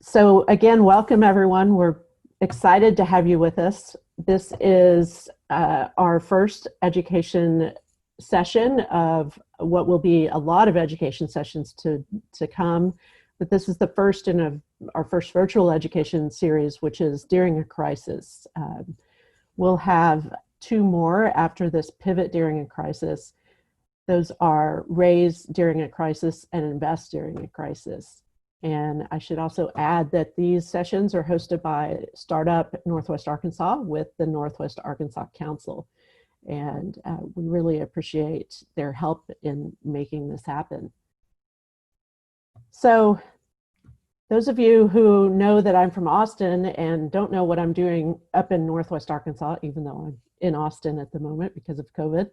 So again, welcome everyone. We're excited to have you with us. This is our first education session of what will be a lot of education sessions to come. But this is the first in our first virtual education series, which is During a Crisis. We'll have two more after this, Pivot During a Crisis. Those are Raise During a Crisis and Invest During a Crisis. And I should also add that these sessions are hosted by Startup Northwest Arkansas with the Northwest Arkansas Council. And we really appreciate their help in making this happen. So those of you who know that I'm from Austin and don't know what I'm doing up in Northwest Arkansas, even though I'm in Austin at the moment because of COVID,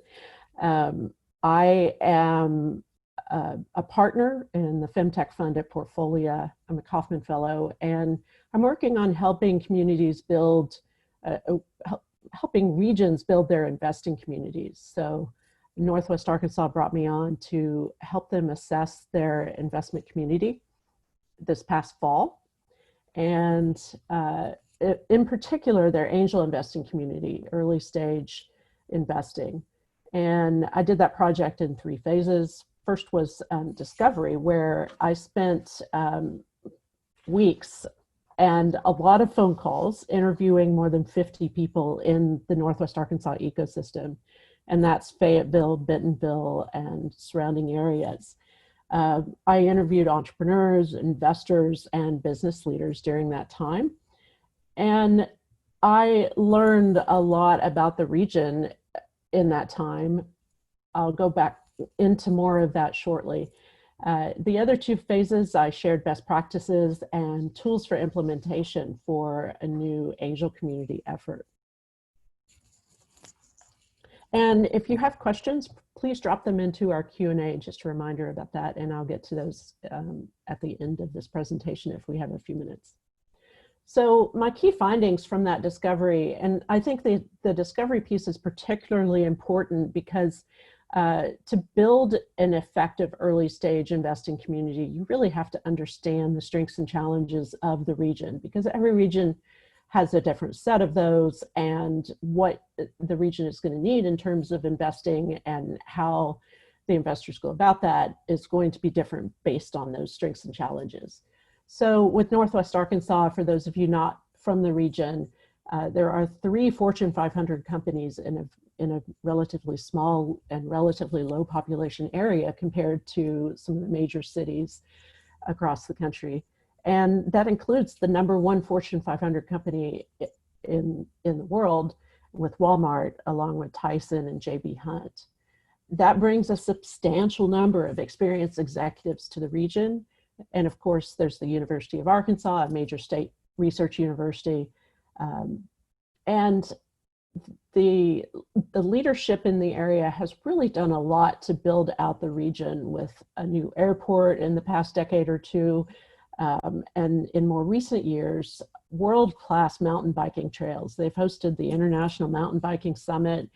I am a partner in the FemTech Fund at Portfolio. I'm a Kauffman Fellow, and I'm working on helping communities build, helping regions build their investing communities. So Northwest Arkansas brought me on to help them assess their investment community this past fall. And in particular, their angel investing community, early stage investing. And I did that project in 3 phases. First was discovery, where I spent weeks and a lot of phone calls interviewing more than 50 people in the Northwest Arkansas ecosystem. And that's Fayetteville, Bentonville, and surrounding areas. I interviewed entrepreneurs, investors, and business leaders during that time. And I learned a lot about the region in that time. I'll go back into more of that shortly. The other 2 phases, I shared best practices and tools for implementation for a new angel community effort. And if you have questions, please drop them into our Q&A, just a reminder about that, and I'll get to those at the end of this presentation if we have a few minutes. So my key findings from that discovery, and I think the discovery piece is particularly important because to build an effective early stage investing community, you really have to understand the strengths and challenges of the region, because every region has a different set of those, and what the region is going to need in terms of investing and how the investors go about that is going to be different based on those strengths and challenges. So with Northwest Arkansas, for those of you not from the region, there are 3 Fortune 500 companies in a relatively small and relatively low population area compared to some of the major cities across the country. And that includes the #1 Fortune 500 company in the world, with Walmart, along with Tyson and J.B. Hunt. That brings a substantial number of experienced executives to the region. And of course, there's the University of Arkansas, a major state research university. And the leadership in the area has really done a lot to build out the region, with a new airport in the past decade or 2. And in more recent years, world-class mountain biking trails. They've hosted the International Mountain Biking Summit.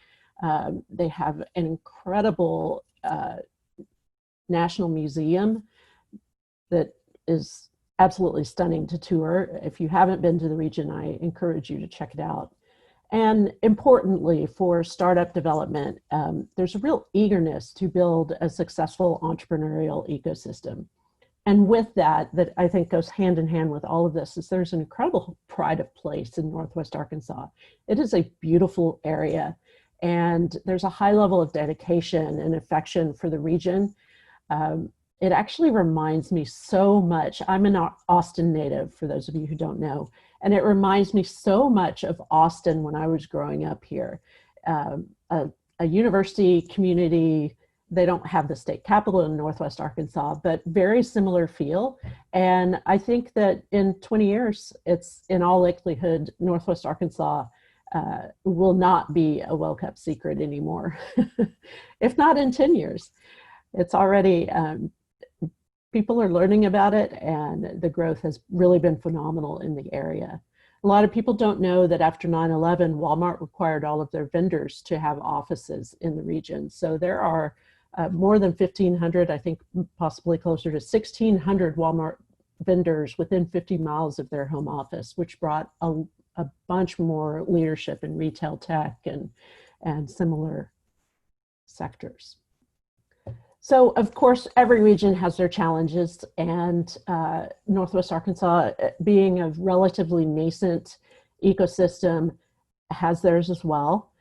They have an incredible national museum that is absolutely stunning to tour. If you haven't been to the region, I encourage you to check it out. And importantly, for startup development, there's a real eagerness to build a successful entrepreneurial ecosystem. And with that I think goes hand in hand with all of this, is there's an incredible pride of place in Northwest Arkansas. It is a beautiful area, and there's a high level of dedication and affection for the region. It actually reminds me so much. I'm an Austin native, for those of you who don't know, and it reminds me so much of Austin when I was growing up here. A university community. They don't have the state capital in Northwest Arkansas, but very similar feel. And I think that in 20 years, it's in all likelihood, Northwest Arkansas will not be a well-kept secret anymore, if not in 10 years. It's already, people are learning about it, and the growth has really been phenomenal in the area. A lot of people don't know that after 9/11, Walmart required all of their vendors to have offices in the region. So there are more than 1,500, I think possibly closer to 1,600 Walmart vendors within 50 miles of their home office, which brought a bunch more leadership in retail tech and similar sectors. So, of course, every region has their challenges, and Northwest Arkansas, being a relatively nascent ecosystem, has theirs as well.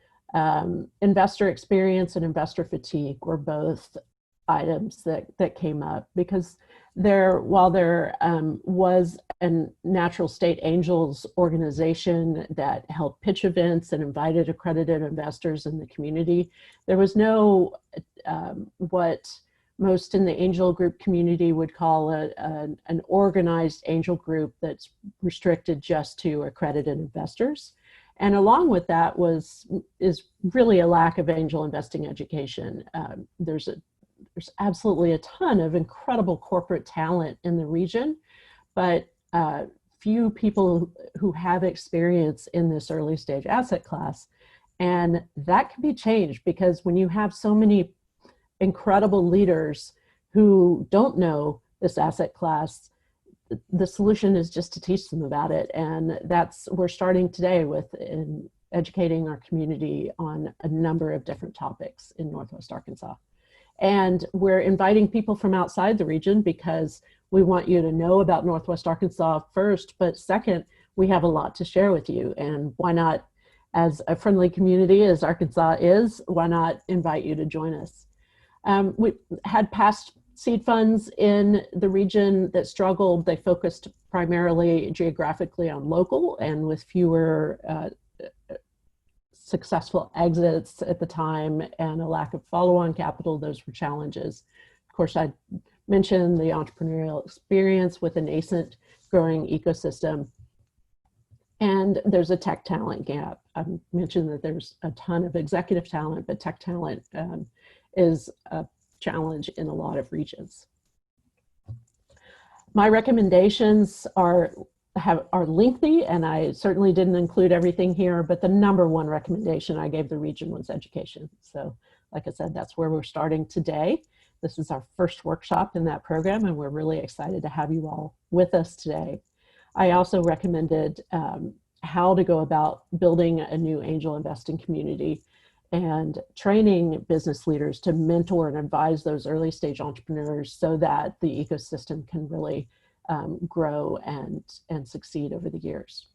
Investor experience and investor fatigue were both items that came up, because while there was a natural state angels organization that held pitch events and invited accredited investors in the community, there was no what most in the angel group community would call an organized angel group that's restricted just to accredited investors. And along with that is really a lack of angel investing education. There's absolutely a ton of incredible corporate talent in the region, but few people who have experience in this early stage asset class. And that can be changed, because when you have so many incredible leaders who don't know this asset class, the solution is just to teach them about it. And we're starting today with educating our community on a number of different topics in Northwest Arkansas. And we're inviting people from outside the region because we want you to know about Northwest Arkansas first, but second, we have a lot to share with you. And why not, as a friendly community as Arkansas is, why not invite you to join us? We had past seed funds in the region that struggled. They focused primarily geographically on local and with fewer successful exits at the time and a lack of follow-on capital. Those were challenges. Of course, I mentioned the entrepreneurial experience with a nascent growing ecosystem. And there's a tech talent gap. I mentioned that there's a ton of executive talent, but tech talent is a challenge in a lot of regions. My recommendations are lengthy, and I certainly didn't include everything here, but the number one recommendation I gave the region was education. So like I said, that's where we're starting today. This is our first workshop in that program, and we're really excited to have you all with us today. I also recommended how to go about building a new angel investing community and training business leaders to mentor and advise those early stage entrepreneurs so that the ecosystem can really grow and succeed over the years.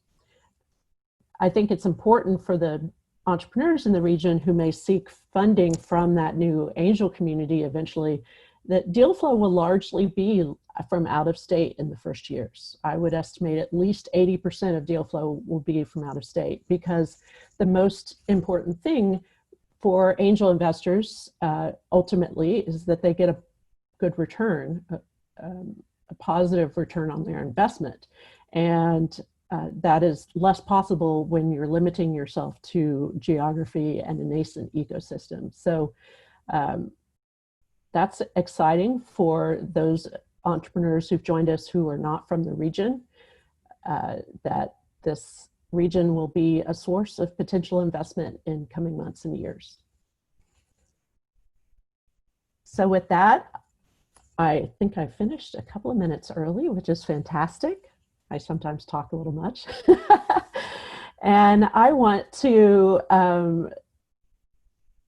I think it's important for the entrepreneurs in the region who may seek funding from that new angel community eventually, that deal flow will largely be from out of state in the first years. I would estimate at least 80% of deal flow will be from out of state, because the most important thing for angel investors ultimately is that they get a good return, a positive return on their investment. And that is less possible when you're limiting yourself to geography and a nascent ecosystem. So that's exciting for those entrepreneurs who've joined us who are not from the region, that this region will be a source of potential investment in coming months and years. So with that, I think I finished a couple of minutes early, which is fantastic. I sometimes talk a little much. And I want to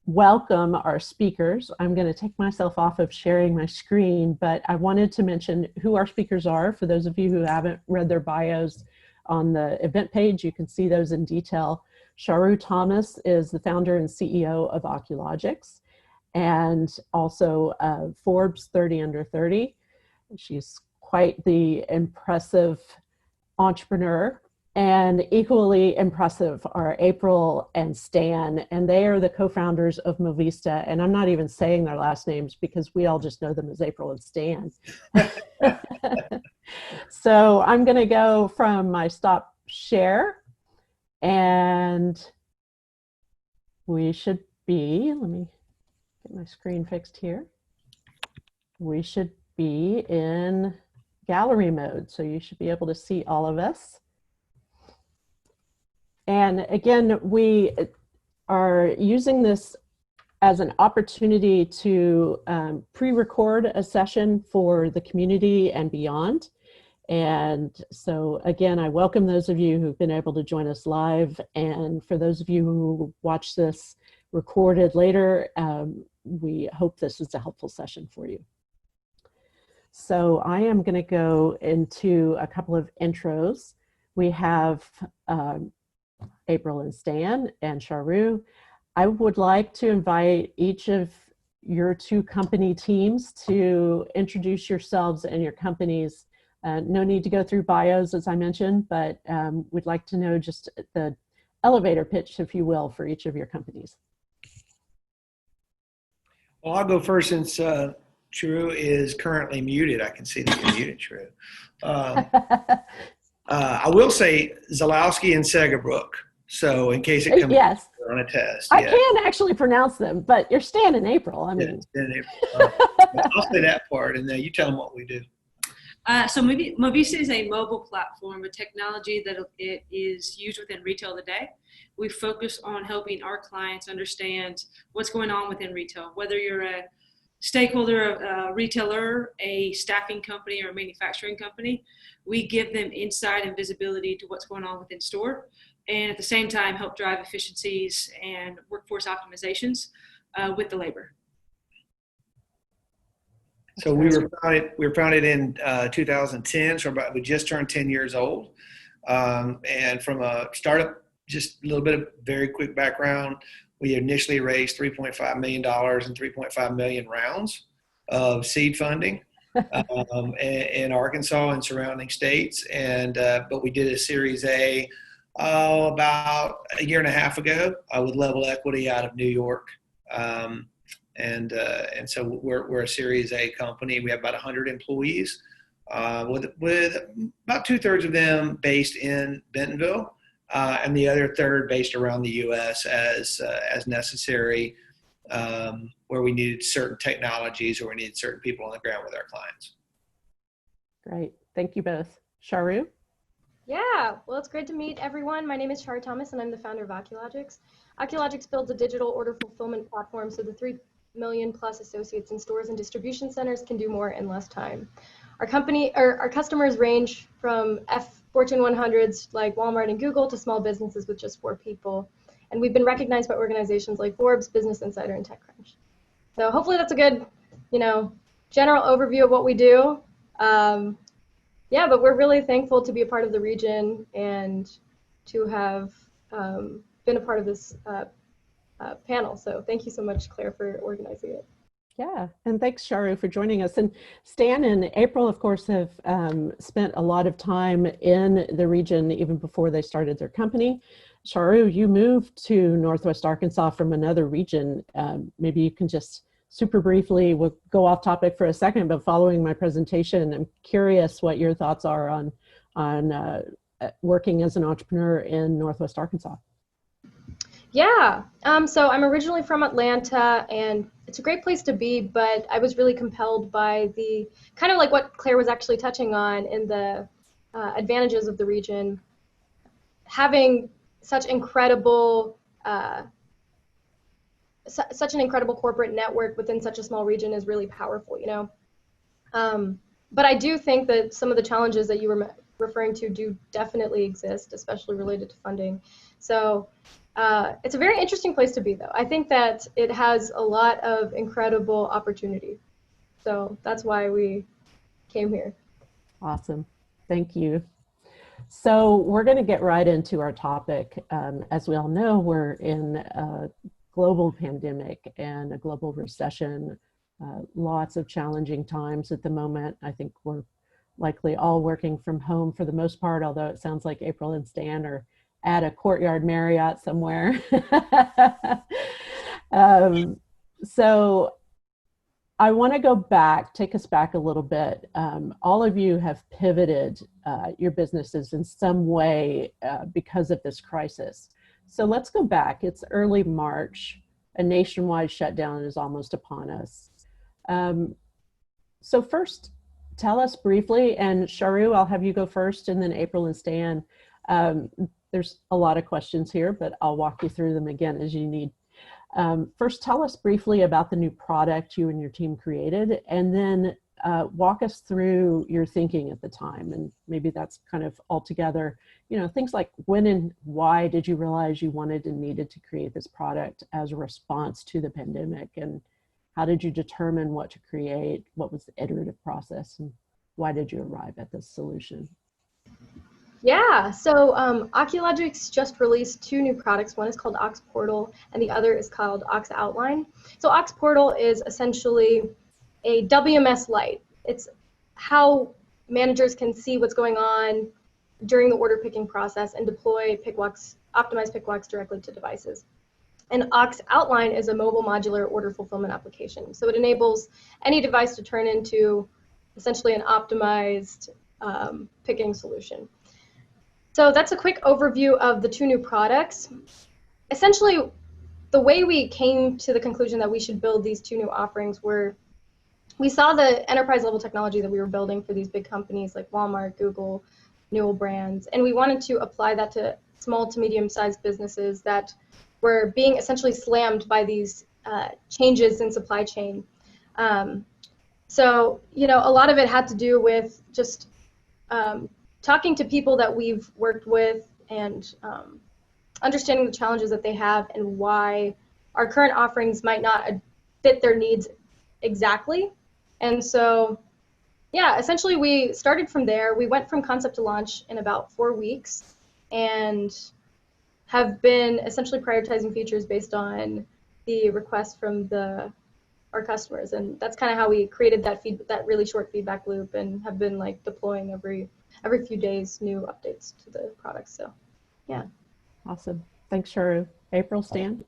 welcome our speakers. I'm going to take myself off of sharing my screen, but I wanted to mention who our speakers are. For those of you who haven't read their bios on the event page, you can see those in detail. Charu Thomas is the founder and CEO of Oculogx, and also Forbes 30 Under 30. She's quite the impressive entrepreneur. And equally impressive are April and Stan, and they are the co-founders of Movista. And I'm not even saying their last names because we all just know them as April and Stan. So I'm going to go from my stop share, and we should be, let me get my screen fixed here. We should be in gallery mode, so you should be able to see all of us. And again, we are using this as an opportunity to pre-record a session for the community and beyond. And so again, I welcome those of you who've been able to join us live. And for those of you who watch this recorded later, we hope this is a helpful session for you. So I am going to go into a couple of intros. We have April and Stan and Charu. I would like to invite each of your two company teams to introduce yourselves and your companies. No need to go through bios, as I mentioned, but we'd like to know just the elevator pitch, if you will, for each of your companies. Well, I'll go first since Charu is currently muted. I can see that you're muted, Charu. I will say Zalowski and Segabrook. So in case it comes yes. on a test. I can actually pronounce them, but you're Stan in April. I mean. Yeah, in April. I'll say that part, and then you tell them what we do. So Movisa is a mobile platform, a technology that it is used within retail today. We focus on helping our clients understand what's going on within retail, whether you're a stakeholder, a retailer, a staffing company, or a manufacturing company. We give them insight and visibility to what's going on within store, and at the same time help drive efficiencies and workforce optimizations with the labor. So we were founded in 2010, so we just turned 10 years old. And from a startup, just a little bit of very quick background, we initially raised $3.5 million and 3.5 million rounds of seed funding in Arkansas and surrounding states. And but we did a Series A about a year and a half ago with Level Equity out of New York. And so we're a Series A company. We have about 100 employees, with about 2/3 of them based in Bentonville, and the other third based around the U.S. as necessary, where we needed certain technologies or we needed certain people on the ground with our clients. Great, thank you both. Charu? Yeah, well, it's great to meet everyone. My name is Charu Thomas, and I'm the founder of Oculogx. Oculogx builds a digital order fulfillment platform so the 3 million plus associates in stores and distribution centers can do more in less time. Our customers range from Fortune 100s like Walmart and Google to small businesses with just 4 people. And we've been recognized by organizations like Forbes, Business Insider, and TechCrunch. So hopefully that's a good, general overview of what we do. Yeah, but we're really thankful to be a part of the region and to have been a part of this panel. So thank you so much, Claire, for organizing it. Yeah, and thanks, Charu, for joining us. And Stan and April, of course, have spent a lot of time in the region even before they started their company. Charu, you moved to Northwest Arkansas from another region. Maybe you can just super briefly, we'll go off topic for a second, but following my presentation, I'm curious what your thoughts are on working as an entrepreneur in Northwest Arkansas. Yeah, so I'm originally from Atlanta, and it's a great place to be, but I was really compelled by the kind of like what Claire was actually touching on in the advantages of the region. Having such incredible, such an incredible corporate network within such a small region is really powerful, But I do think that some of the challenges that you were referring to do definitely exist, especially related to funding. So it's a very interesting place to be, though. I think that it has a lot of incredible opportunity. So that's why we came here. Awesome. Thank you. So we're going to get right into our topic. As we all know, we're in a global pandemic and a global recession. Lots of challenging times at the moment. I think we're likely all working from home for the most part, although it sounds like April and Stan are at a Courtyard Marriott somewhere. So I want to go back, take us back a little bit. All of you have pivoted your businesses in some way because of this crisis. So let's go back. It's early March. A nationwide shutdown is almost upon us. So first, tell us briefly, and Charu, I'll have you go first, and then April and Stan. There's a lot of questions here, but I'll walk you through them again as you need. First, tell us briefly about the new product you and your team created, and then walk us through your thinking at the time. And maybe that's kind of all together, things like when and why did you realize you wanted and needed to create this product as a response to the pandemic? And how did you determine what to create? What was the iterative process? And why did you arrive at this solution? Yeah, so Oculogx just released 2 new products. One is called Ox Portal, and the other is called Ox Outline. So Ox Portal is essentially a WMS Lite. It's how managers can see what's going on during the order picking process and deploy optimized pickwalks directly to devices. And Ox Outline is a mobile modular order fulfillment application. So it enables any device to turn into essentially an optimized picking solution. So that's a quick overview of the 2 new products. Essentially, the way we came to the conclusion that we should build these 2 new offerings were, we saw the enterprise level technology that we were building for these big companies like Walmart, Google, Newell Brands, and we wanted to apply that to small to medium-sized businesses that were being essentially slammed by these changes in supply chain. So, a lot of it had to do with just talking to people that we've worked with and understanding the challenges that they have and why our current offerings might not fit their needs exactly. And so, yeah, essentially we started from there. We went from concept to launch in about 4 weeks and have been essentially prioritizing features based on the requests from our customers. And that's kind of how we created that really short feedback loop and have been like deploying every few days new updates to the products. So, yeah. Awesome. Thanks, Charu. April, Stan?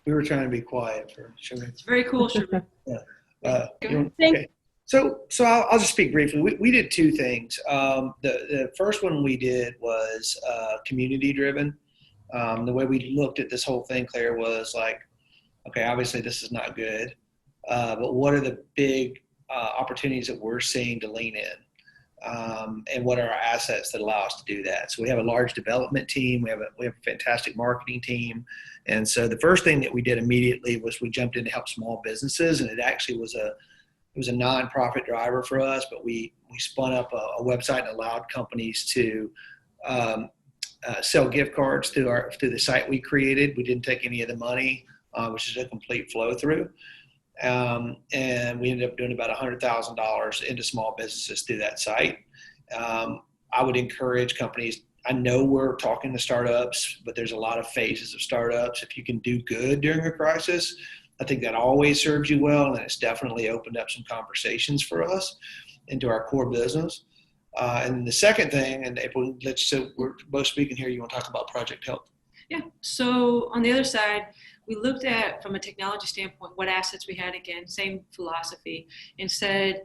We were trying to be quiet for sure. It's very cool, Charu. Yeah. Okay. So I'll just speak briefly. We did 2 things. The first one we did was community driven. The way we looked at this whole thing, Claire, was like, okay, obviously this is not good, but what are the big opportunities that we're seeing to lean in? And what are our assets that allow us to do that? So we have a large development team. We have a fantastic marketing team. And so the first thing that we did immediately was we jumped in to help small businesses, and it actually was a nonprofit driver for us, but we spun up a website and allowed companies to sell gift cards through the site we created. We didn't take any of the money, which is a complete flow through. And we ended up doing about $100,000 into small businesses through that site. I would encourage companies. I know we're talking to startups, but there's a lot of phases of startups. If you can do good during a crisis, I think that always serves you well, and it's definitely opened up some conversations for us into our core business. And the second thing, and April, so we're both speaking here, you want to talk about Project Help? Yeah, so on the other side, we looked at, from a technology standpoint, what assets we had, again, same philosophy, and said,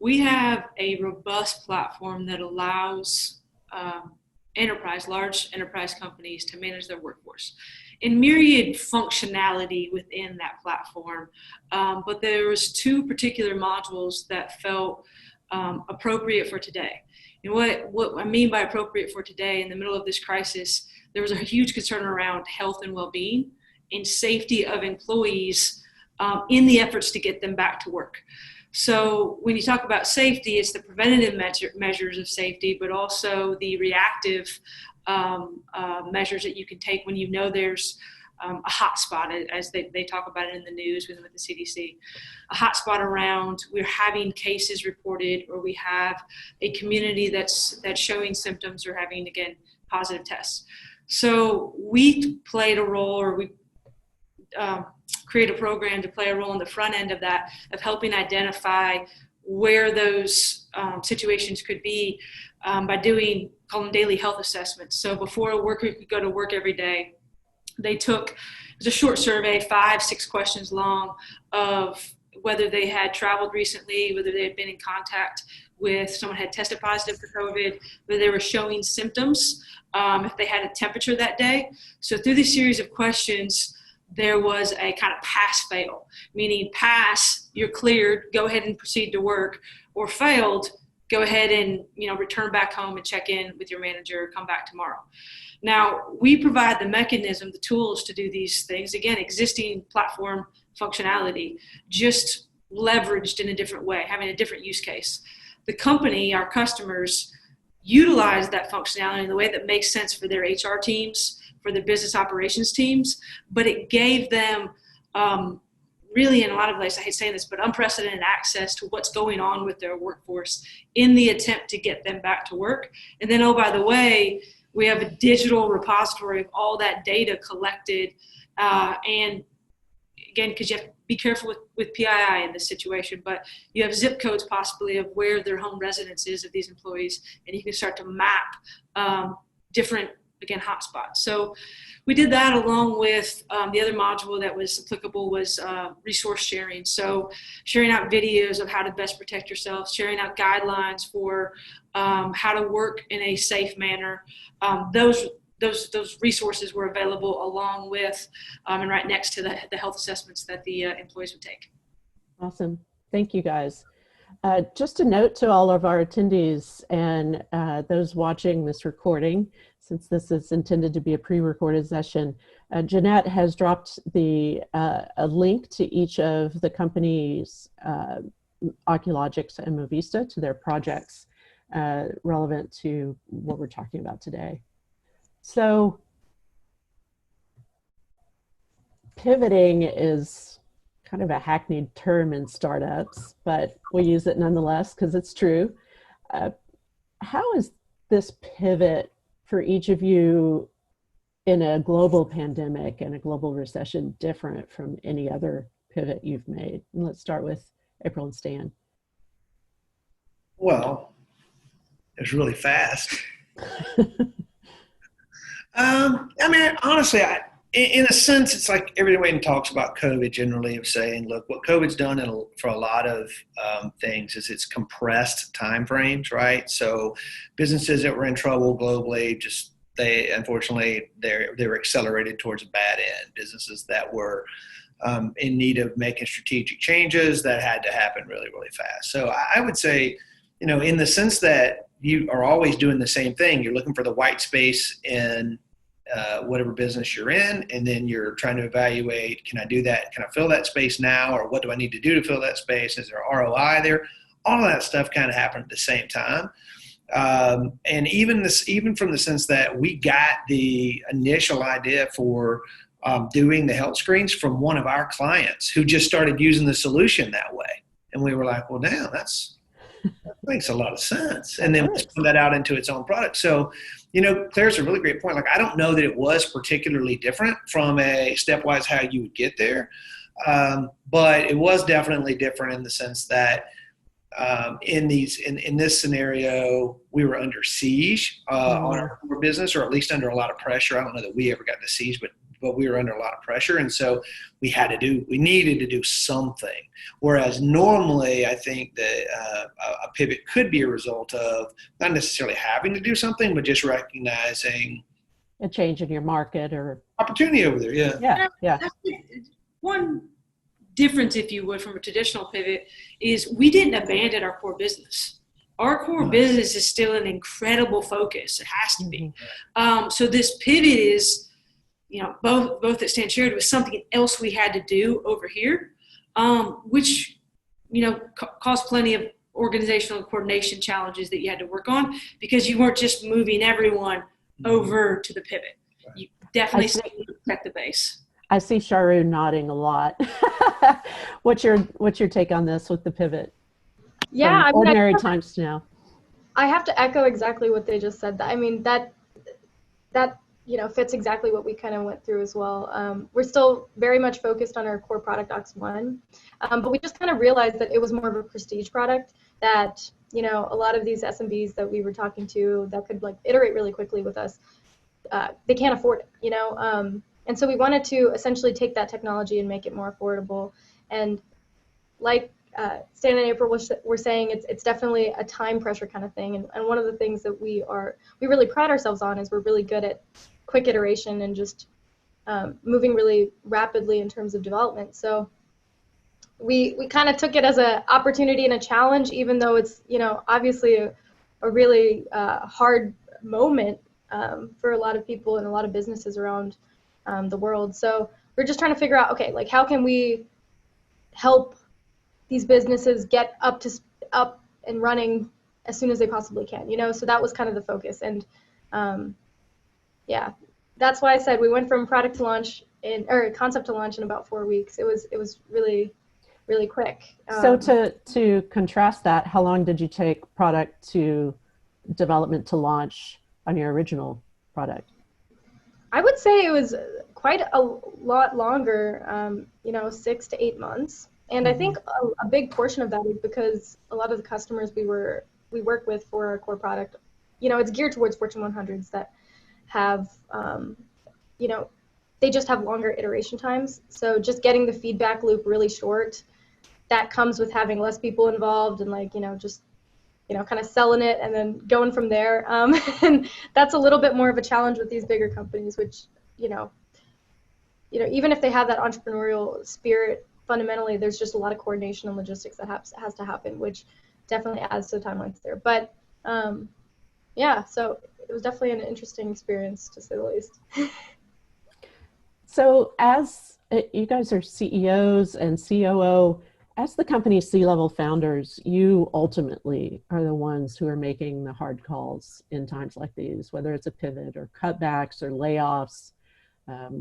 we have a robust platform that allows large enterprise companies to manage their workforce in myriad functionality within that platform. But there was 2 particular modules that felt appropriate for today. And what I mean by appropriate for today, in the middle of this crisis, there was a huge concern around health and well-being and safety of employees in the efforts to get them back to work. So when you talk about safety, it's the preventative measures of safety, but also the reactive measures that you can take when you know there's a hotspot, as they talk about it in the news with the CDC, a hotspot around, we're having cases reported, or we have a community that's showing symptoms or having, again, positive tests. So we played a role, or we create a program to play a role in the front end of that, of helping identify where those situations could be by call them daily health assessments. So before a worker could go to work every day, it was a short survey, 5-6 questions long, of whether they had traveled recently, whether they had been in contact with someone had tested positive for COVID, whether they were showing symptoms, if they had a temperature that day. So through this series of questions, there was a kind of pass-fail, meaning pass, you're cleared, go ahead and proceed to work, or failed, go ahead and, return back home and check in with your manager, come back tomorrow. Now, we provide the mechanism, the tools to do these things. Again, existing platform functionality, just leveraged in a different way, having a different use case. The company, our customers, utilize that functionality in the way that makes sense for their HR teams, for their business operations teams, but it gave them really, in a lot of ways, I hate saying this, but unprecedented access to what's going on with their workforce in the attempt to get them back to work. And then, oh, by the way, we have a digital repository of all that data collected. And again, because you have to be careful with PII in this situation, but you have zip codes possibly of where their home residence is of these employees, and you can start to map different, again, hotspots. So we did that along with the other module that was applicable was resource sharing. So sharing out videos of how to best protect yourself, sharing out guidelines for how to work in a safe manner. Those resources were available along with and right next to the health assessments that the employees would take. Awesome. Thank you, guys. Just a note to all of our attendees and those watching this recording, since this is intended to be a pre-recorded session, Jeannette has dropped a link to each of the companies, Oculogx and Movista, to their projects relevant to what we're talking about today. So pivoting is kind of a hackneyed term in startups, but we use it nonetheless because it's true. How is this pivot for each of you in a global pandemic and a global recession different from any other pivot you've made? And let's start with April and Stan. Well, it's really fast. I mean, honestly, in a sense, it's like everyone talks about COVID generally of saying, look, what COVID's done for a lot of things is it's compressed timeframes, right? So businesses that were in trouble globally, unfortunately, they were accelerated towards a bad end. Businesses that were in need of making strategic changes, that had to happen really, really fast. So I would say, in the sense that you are always doing the same thing, you're looking for the white space in whatever business you're in, and then you're trying to evaluate, can I do that? Can I fill that space now? Or what do I need to do to fill that space? Is there ROI there? All of that stuff kind of happened at the same time. And even from the sense that we got the initial idea for doing the health screens from one of our clients who just started using the solution that way. And we were like, well, damn, that makes a lot of sense. And then we spun that out into its own product. So, Claire's a really great point. Like, I don't know that it was particularly different from a stepwise how you would get there. But it was definitely different in the sense that in this scenario, we were under siege on our core business, or at least under a lot of pressure. I don't know that we ever got to siege, but we were under a lot of pressure. And so we needed to do something. Whereas normally I think that a pivot could be a result of not necessarily having to do something, but just recognizing a change in your market or opportunity over there. Yeah. One difference, if you would, from a traditional pivot is we didn't abandon our core business. Our core business is still an incredible focus. It has to be. So this pivot is, both that Stan shared was something else we had to do over here, which, caused plenty of organizational coordination challenges that you had to work on because you weren't just moving everyone over to the pivot. You definitely still protect the base. I see Charu nodding a lot. What's your take on this with the pivot? Yeah, from ordinary times to now. I have to echo exactly what they just said. I mean, that fits exactly what we kind of went through as well. We're still very much focused on our core product, Ox1, but we just kind of realized that it was more of a prestige product that, a lot of these SMBs that we were talking to that could iterate really quickly with us, they can't afford it, and so we wanted to essentially take that technology and make it more affordable. And like Stan and April were saying, it's definitely a time pressure kind of thing. And one of the things that we really pride ourselves on is we're really good at quick iteration and just moving really rapidly in terms of development. So we kind of took it as an opportunity and a challenge, even though it's, obviously a really hard moment for a lot of people and a lot of businesses around the world. So we're just trying to figure out, okay, like how can we help these businesses get up and running as soon as they possibly can, So that was kind of the focus. And yeah, that's why I said we went from product to launch or concept to launch in about 4 weeks. It was really, really quick. So to contrast that, how long did you take product to development to launch on your original product? I would say it was quite a lot longer, 6 to 8 months. And I think a big portion of that is because a lot of the customers we work with for our core product, it's geared towards Fortune 100s that have, they just have longer iteration times. So just getting the feedback loop really short, that comes with having less people involved and kind of selling it and then going from there. And that's a little bit more of a challenge with these bigger companies, which, even if they have that entrepreneurial spirit, fundamentally, there's just a lot of coordination and logistics that has to happen, which definitely adds to the timelines there. But yeah, so it was definitely an interesting experience, to say the least. So as you guys are CEOs and COO, as the company's C-level founders, you ultimately are the ones who are making the hard calls in times like these, whether it's a pivot or cutbacks or layoffs.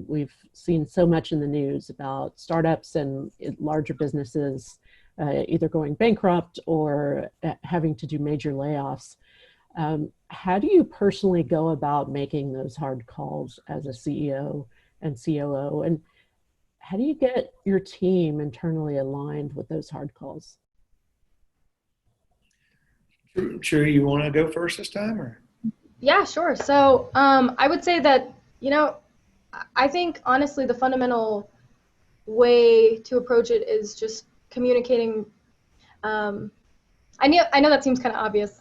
We've seen so much in the news about startups and larger businesses either going bankrupt or having to do major layoffs. How do you personally go about making those hard calls as a CEO and COO? And how do you get your team internally aligned with those hard calls? Charu, you want to go first this time, or? Yeah, sure. So I would say that, I think honestly the fundamental way to approach it is just communicating. I know that seems kind of obvious,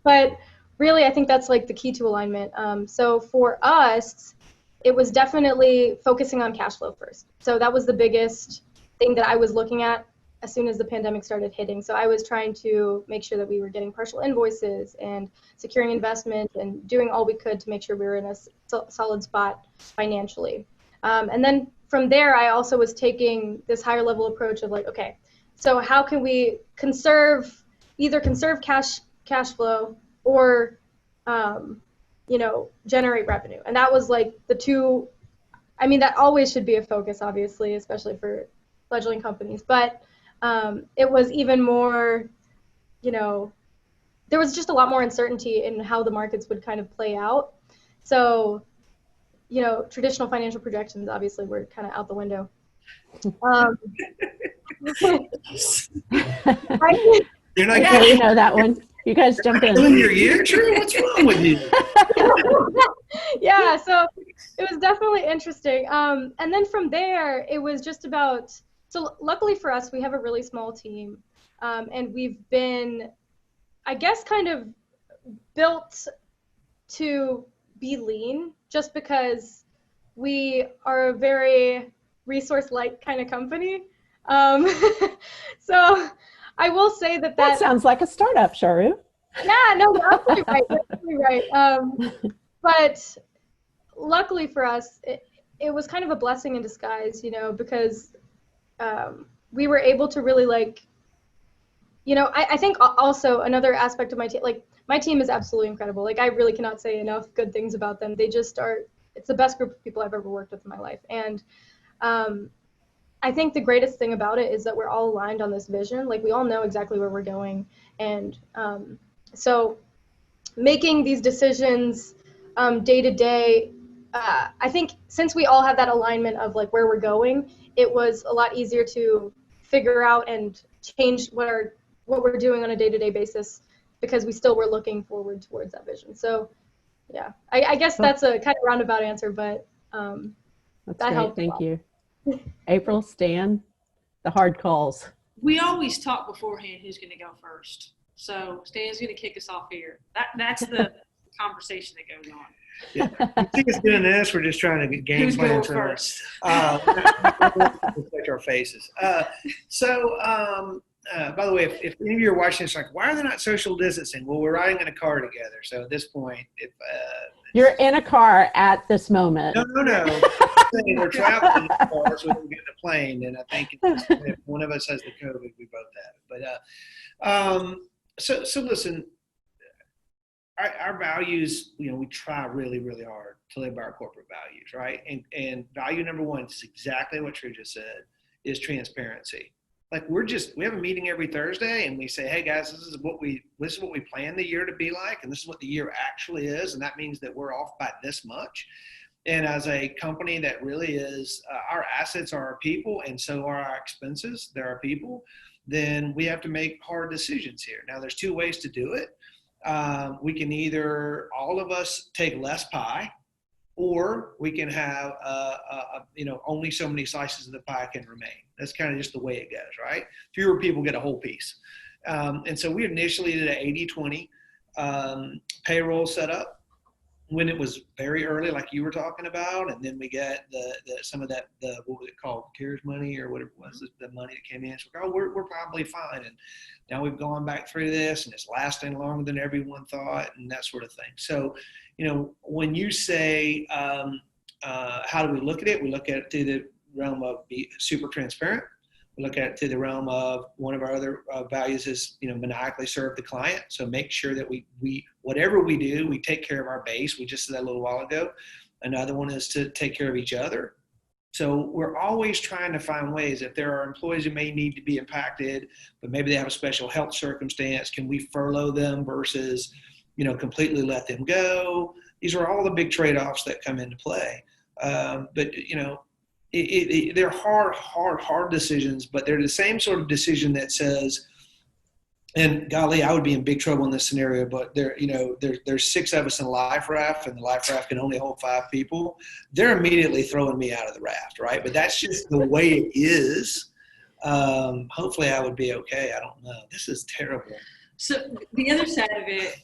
but really I think that's like the key to alignment. So for us, it was definitely focusing on cash flow first. So that was the biggest thing that I was looking at as soon as the pandemic started hitting. So I was trying to make sure that we were getting partial invoices and securing investment and doing all we could to make sure we were in a solid spot financially. And then from there, I also was taking this higher level approach of like, okay, so how can we either conserve cash flow or generate revenue? And that was like the two. I mean, that always should be a focus, obviously, especially for fledgling companies. But it was even more, there was just a lot more uncertainty in how the markets would kind of play out. So, traditional financial projections obviously were kind of out the window. You're not yeah, you know that one. You guys jump in. in your ear, Charu? What's wrong with you? Yeah, so it was definitely interesting. And then from there, it was just about, so luckily for us, we have a really small team. And we've been, I guess, kind of built to be lean just because we are a very resource-light kind of company. So I will say that sounds like a startup, Charu. Yeah, no, you're absolutely right. You're absolutely right. But luckily for us, it was kind of a blessing in disguise, because we were able to really I think also another aspect of my team, my team is absolutely incredible. I really cannot say enough good things about them. They just it's the best group of people I've ever worked with in my life. And I think the greatest thing about it is that we're all aligned on this vision. We all know exactly where we're going. And so making these decisions day to day, I think since we all have that alignment of where we're going, it was a lot easier to figure out and change what we're doing on a day-to-day basis because we still were looking forward towards that vision. So yeah, I guess that's a kind of roundabout answer, but that's that great. helped. Thank you. April, Stan, the hard calls. We always talk beforehand who's going to go first. So Stan's going to kick us off here. That's the conversation that goes on. Yeah. You see us doing this, we're just trying to get game Who's plans going first? Protect our faces. By the way, if any of you are watching this, like, why are they not social distancing? Well, we're riding in a car together. So at this point, if you're in a car at this moment. No. We're traveling in a car, so we can get in a plane. And I think if one of us has the COVID, we both have it. But so listen. Our values, we try really, really hard to live by our corporate values, right? And value number one is exactly what Drew just said, is transparency. Like we have a meeting every Thursday and we say, hey guys, this is what we plan the year to be like, and this is what the year actually is, and that means that we're off by this much. And as a company that really is, our assets are our people, and so are our expenses, they're our people, then we have to make hard decisions here. Now there's two ways to do it. We can either all of us take less pie, or we can have only so many slices of the pie can remain. That's kind of just the way it goes, right? Fewer people get a whole piece. And so we initially did an 80-20 payroll setup when it was very early, like you were talking about, and then we got some of that, what was it called, CARES money or whatever it was, the money that came in. So we're probably fine. And now we've gone back through this, and it's lasting longer than everyone thought, and that sort of thing. So, when you say, how do we look at it? We look at it through the realm of be super transparent. We look at it through the realm of one of our other values is, maniacally serve the client. So make sure that we whatever we do, we take care of our base. We just said that a little while ago. Another one is to take care of each other. So we're always trying to find ways. If there are employees who may need to be impacted, but maybe they have a special health circumstance, can we furlough them versus, completely let them go? These are all the big trade-offs that come into play. But they're hard decisions, but they're the same sort of decision that says, and golly, I would be in big trouble in this scenario, but there's 6 of us in a life raft, and the life raft can only hold 5 people. They're immediately throwing me out of the raft, right? But that's just the way it is. Hopefully I would be okay. I don't know. This is terrible. So the other side of it,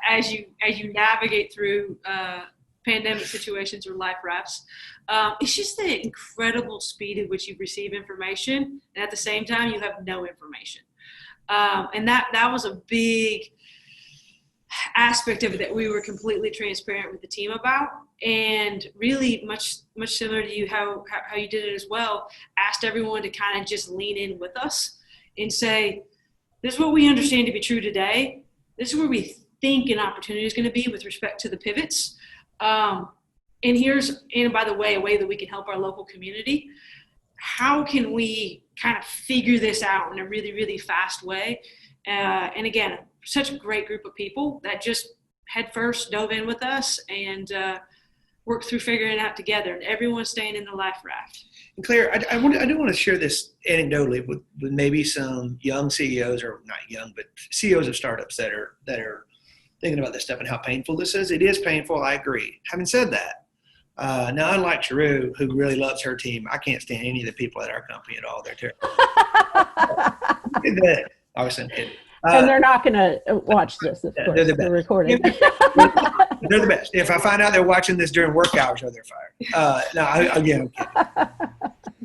as you navigate through pandemic situations or life rafts, it's just the incredible speed at which you receive information, and at the same time you have no information. And that was a big aspect of it that we were completely transparent with the team about, and really much similar to you, how you did it as well, asked everyone to kind of just lean in with us and say, this is what we understand to be true today. This is where we think an opportunity is going to be with respect to the pivots. And by the way, a way that we can help our local community. How can we kind of figure this out in a really, really fast way? And again, such a great group of people that just head first dove in with us and worked through figuring it out together, and everyone's staying in the life raft. And Claire, I do want to share this anecdotally with maybe some young CEOs, or not young, but CEOs of startups that are thinking about this stuff and how painful this is. It is painful, I agree. Having said that, now unlike Charu, who really loves her team, I can't stand any of the people at our company at all. They're terrible. Obviously, I'm kidding. And they're not going to watch this, of course. They're the best. They're recording. They're the best. If I find out they're watching this during work hours, they're fired. I'm kidding.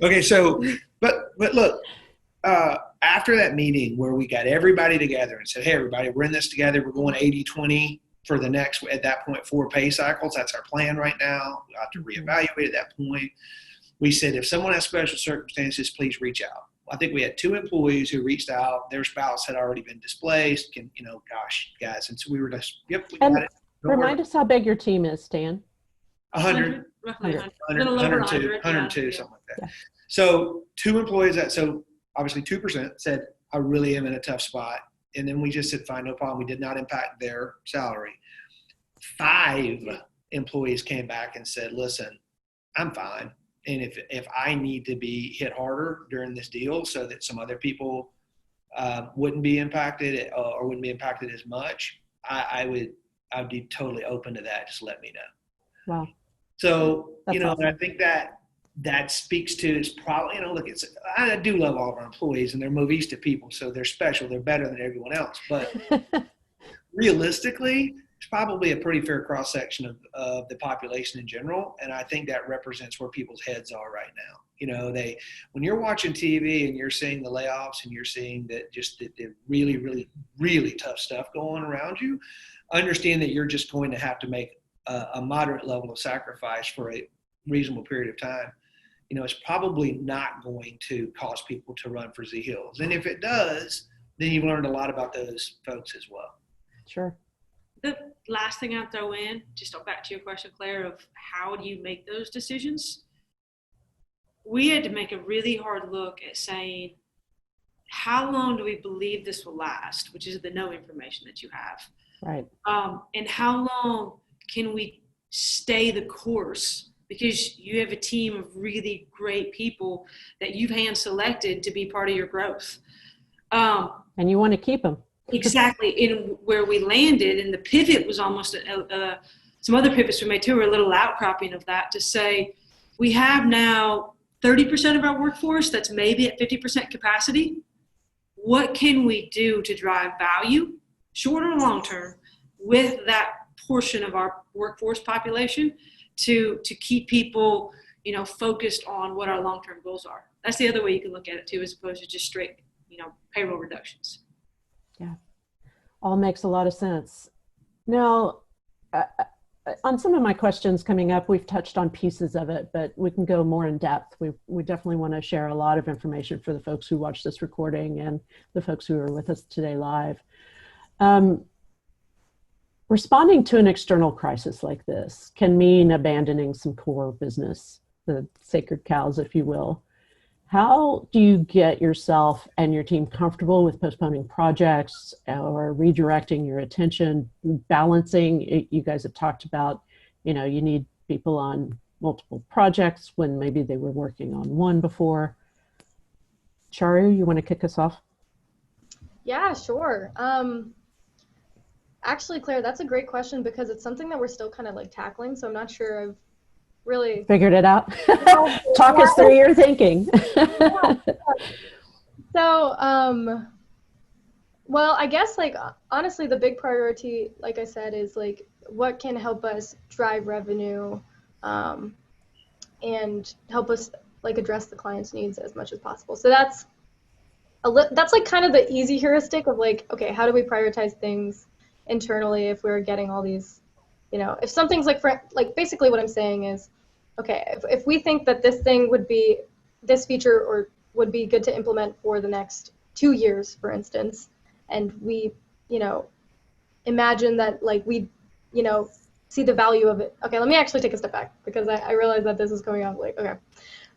Okay, so, but look, after that meeting where we got everybody together and said, hey, everybody, we're in this together. We're going 80-20 for the next, at that point, 4 pay cycles. That's our plan right now. We'll have to reevaluate at that point. We said, if someone has special circumstances, please reach out. I think we had 2 employees who reached out. Their spouse had already been displaced. Gosh, guys. And so we were just, yep, we got it. Remind us how big your team is, Stan. 100. Roughly 102, something like that. Yeah. So 2 employees so obviously 2% said, I really am in a tough spot. And then we just said, fine, no problem. We did not impact their salary. 5 employees came back and said, listen, I'm fine. And if I need to be hit harder during this deal so that some other people wouldn't be impacted or wouldn't be impacted as much, I'd be totally open to that. Just let me know. Wow. So, Awesome. I think that speaks to, it's probably, look, I do love all of our employees, and they're Movista people, so they're special. They're better than everyone else. But realistically, it's probably a pretty fair cross-section of the population in general. And I think that represents where people's heads are right now. You know, when you're watching TV and you're seeing the layoffs and you're seeing that just the really, really, really tough stuff going around you, understand that you're just going to have to make a moderate level of sacrifice for a reasonable period of time. You know, it's probably not going to cause people to run for the hills. And if it does, then you've learned a lot about those folks as well. Sure. The last thing I'll throw in, just back to your question, Claire, of how do you make those decisions? We had to make a really hard look at saying, how long do we believe this will last, which is the no information that you have. Right. And how long can we stay the course? Because you have a team of really great people that you've hand selected to be part of your growth. And you want to keep them. Exactly. In where we landed, and the pivot was almost some other pivots we made too were a little outcropping of that, to say we have now 30% of our workforce that's maybe at 50% capacity. What can we do to drive value, short or long term, with that portion of our workforce population to keep people, you know, focused on what our long-term goals are? That's the other way you can look at it too, as opposed to just straight, you know, payroll reductions. Yeah, all makes a lot of sense. Now, on some of my questions coming up, we've touched on pieces of it, but we can go more in depth. We definitely want to share a lot of information for the folks who watch this recording and the folks who are with us today live. Responding to an external crisis like this can mean abandoning some core business, the sacred cows, if you will. How do you get yourself and your team comfortable with postponing projects or redirecting your attention, balancing? You guys have talked about, you know, you need people on multiple projects when maybe they were working on one before. Charu, you want to kick us off? Yeah, sure. Actually, Claire, that's a great question because it's something that we're still kind of like tackling. So I'm not sure I've really figured it out. Talk us through your thinking. So, well, I guess like honestly, the big priority, like I said, is like what can help us drive revenue, and help us like address the client's needs as much as possible. So that's like kind of the easy heuristic of like, okay, how do we prioritize things internally if we're getting all these, you know, if something's like basically what I'm saying is, okay, if we think that this thing would be, this feature or would be good to implement for the next 2 years, for instance, and we, you know, imagine that like we, you know, see the value of it. Okay, let me actually take a step back because I realize that this is going on like, okay.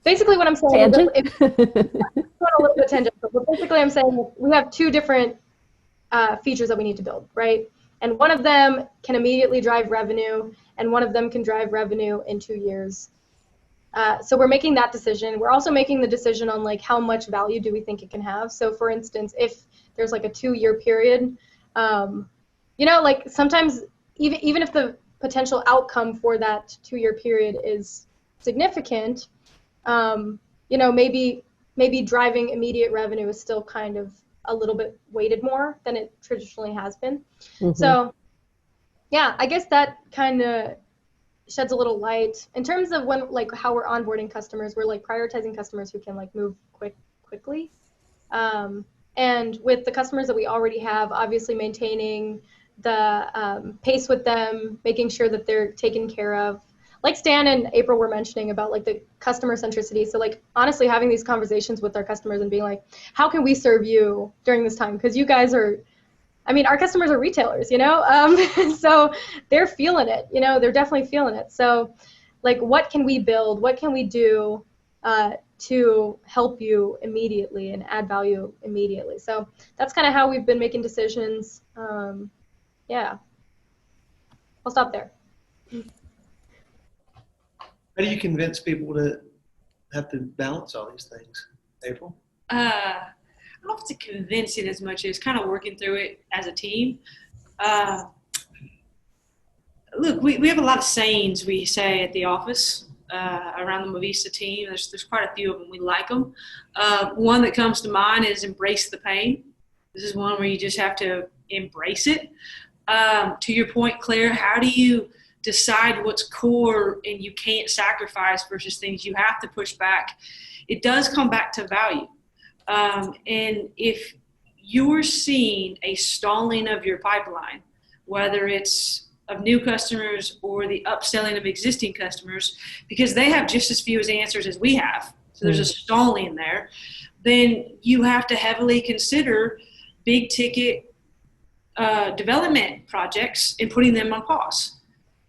Basically what I'm saying is, if, a little bit tangential, but basically I'm saying we have 2 different features that we need to build, right? And one of them can immediately drive revenue, and one of them can drive revenue in 2 years. So we're making that decision. We're also making the decision on like how much value do we think it can have. So for instance, if there's like a 2-year period, you know, like sometimes even if the potential outcome for that 2-year period is significant, you know, maybe driving immediate revenue is still kind of a little bit weighted more than it traditionally has been. Mm-hmm. So yeah, I guess that kind of sheds a little light in terms of when, like how we're onboarding customers. We're like prioritizing customers who can like move quickly. And with the customers that we already have, obviously maintaining the pace with them, making sure that they're taken care of. Like Stan and April were mentioning about like the customer centricity. So like honestly having these conversations with our customers and being like, how can we serve you during this time? Because you guys are, I mean, our customers are retailers, you know? So they're feeling it, you know, they're definitely feeling it. So like, what can we build? What can we do to help you immediately and add value immediately? So that's kind of how we've been making decisions. Yeah, I'll stop there. How do you convince people to have to balance all these things, April? I don't have to convince it as much as kind of working through it as a team. Look, we have a lot of sayings we say at the office around the Movista team. There's quite a few of them. We like them. One that comes to mind is embrace the pain. This is one where you just have to embrace it. To your point, Claire, how do you decide what's core and you can't sacrifice versus things you have to push back? It does come back to value. And if you're seeing a stalling of your pipeline, whether it's of new customers or the upselling of existing customers, because they have just as few as answers as we have, so there's a stalling there, then you have to heavily consider big ticket development projects and putting them on pause.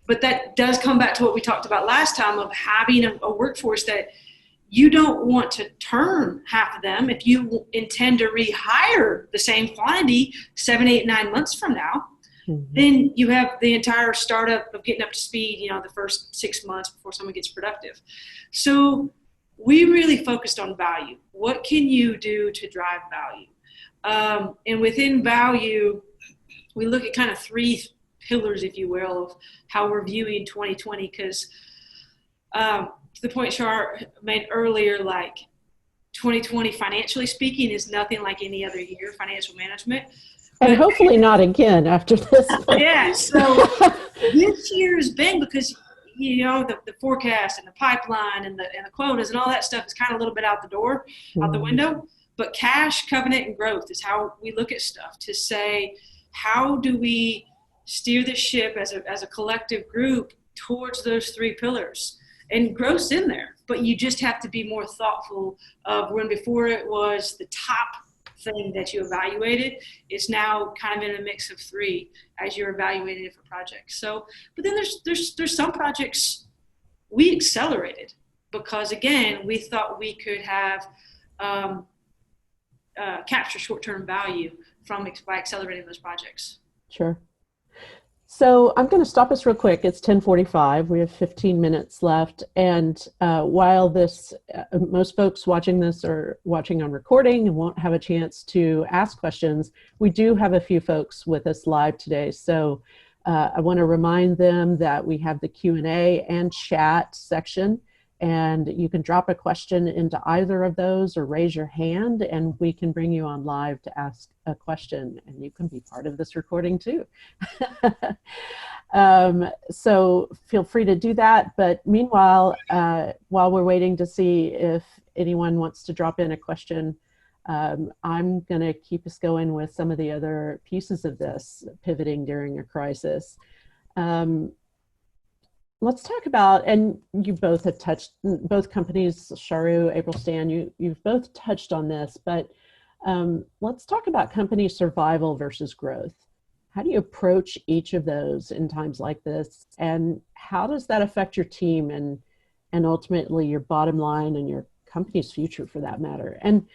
But that does come back to what we talked about last time of having a workforce that you don't want to turn half of them if you intend to rehire the same quantity 7, 8, 9 months from now. Then you have the entire startup of getting up to speed, the first 6 months before someone gets productive. So we really focused on value. What can you do to drive value? And within value, we look at kind of 3 pillars, if you will, of how we're viewing 2020, because to the point Char made earlier, like 2020 financially speaking is nothing like any other year, financial management. And hopefully not again after this. Yeah, so this year has been because, the forecast and the pipeline and the quotas and all that stuff is kind of a little bit out the door, out the window. But cash, covenant, and growth is how we look at stuff to say, how do we steer the ship as a collective group towards those 3 pillars? And growth's in there, but you just have to be more thoughtful of when before it was the top thing that you evaluated, it's now kind of in a mix of 3 as you're evaluating different projects. So, but then there's some projects we accelerated because again, we thought we could have capture short-term value by accelerating those projects. Sure. So I'm going to stop us real quick. It's 10:45. We have 15 minutes left. And while most folks watching this are watching on recording and won't have a chance to ask questions, we do have a few folks with us live today. So I want to remind them that we have the Q&A and chat section. And you can drop a question into either of those or raise your hand and we can bring you on live to ask a question and you can be part of this recording too. So feel free to do that. But meanwhile, while we're waiting to see if anyone wants to drop in a question, I'm going to keep us going with some of the other pieces of this, pivoting during a crisis. Let's talk about, and you both have touched, both companies, Charu, April Stan, you've both touched on this, but let's talk about company survival versus growth. How do you approach each of those in times like this? And how does that affect your team and ultimately your bottom line and your company's future for that matter? And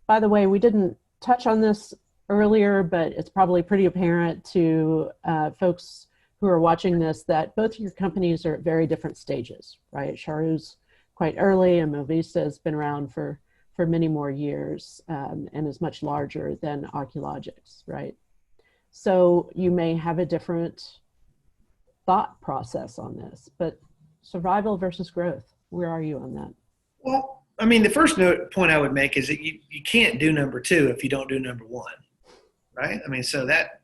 by the way, we didn't touch on this earlier, but it's probably pretty apparent to folks who are watching this that both of your companies are at very different stages, right? Charu's quite early and Balleza has been around for many more years and is much larger than Oculogx, right? So you may have a different thought process on this, but survival versus growth, where are you on that? Well, I mean, the first point I would make is that you can't do number 2 if you don't do number 1, right? I mean, so that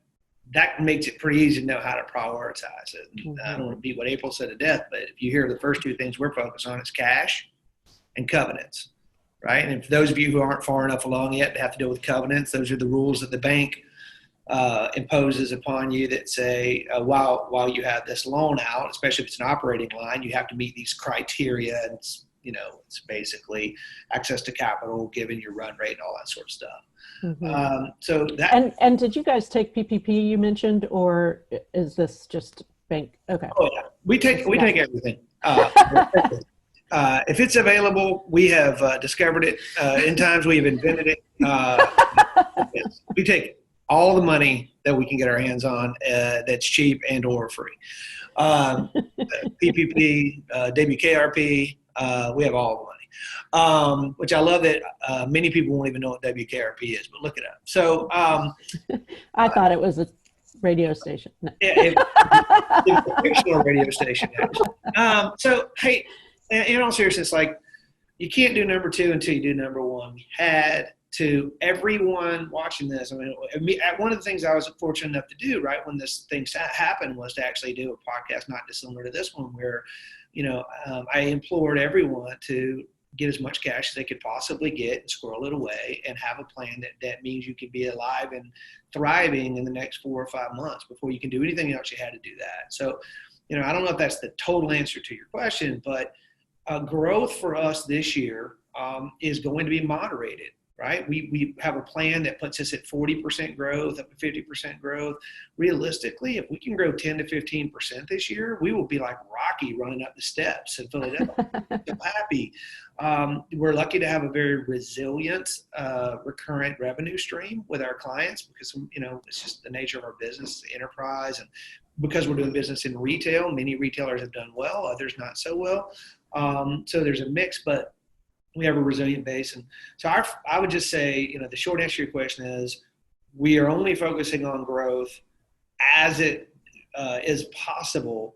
makes it pretty easy to know how to prioritize it. Mm-hmm. I don't want to beat what April said to death, but if you hear the first 2 things we're focused on, it's cash and covenants, right? And for those of you who aren't far enough along yet to have to deal with covenants, those are the rules that the bank imposes upon you that say, while you have this loan out, especially if it's an operating line, you have to meet these criteria. And it's basically access to capital, given your run rate and all that sort of stuff. Mm-hmm. So that and did you guys take PPP you mentioned, or is this just bank? Okay. Oh yeah, we take everything. If it's available, we have discovered it. In times we have invented it. We take all the money that we can get our hands on that's cheap and or free. PPP, WKRP, we have all the money, which I love that many people won't even know what WKRP is, but look it up. So I thought it was a radio station. No. It's a fictional radio station. So, hey, in all seriousness, like, you can't do number 2 until you do number 1. We had to everyone watching this. I mean, one of the things I was fortunate enough to do right when this thing happened was to actually do a podcast not dissimilar to this one, where, I implored everyone to get as much cash as they could possibly get and squirrel it away and have a plan that means you can be alive and thriving in the next 4 or 5 months before you can do anything else. You had to do that. So, I don't know if that's the total answer to your question, but growth for us this year is going to be moderated, right? We have a plan that puts us at 40% growth, up to 50% growth. Realistically, if we can grow 10 to 15% this year, we will be like Rocky running up the steps in Philadelphia. So happy. We're lucky to have a very resilient, recurrent revenue stream with our clients because, it's just the nature of our business, enterprise, and because we're doing business in retail, many retailers have done well, others not so well. So there's a mix, but we have a resilient base. And so I would just say, the short answer to your question is we are only focusing on growth as it is possible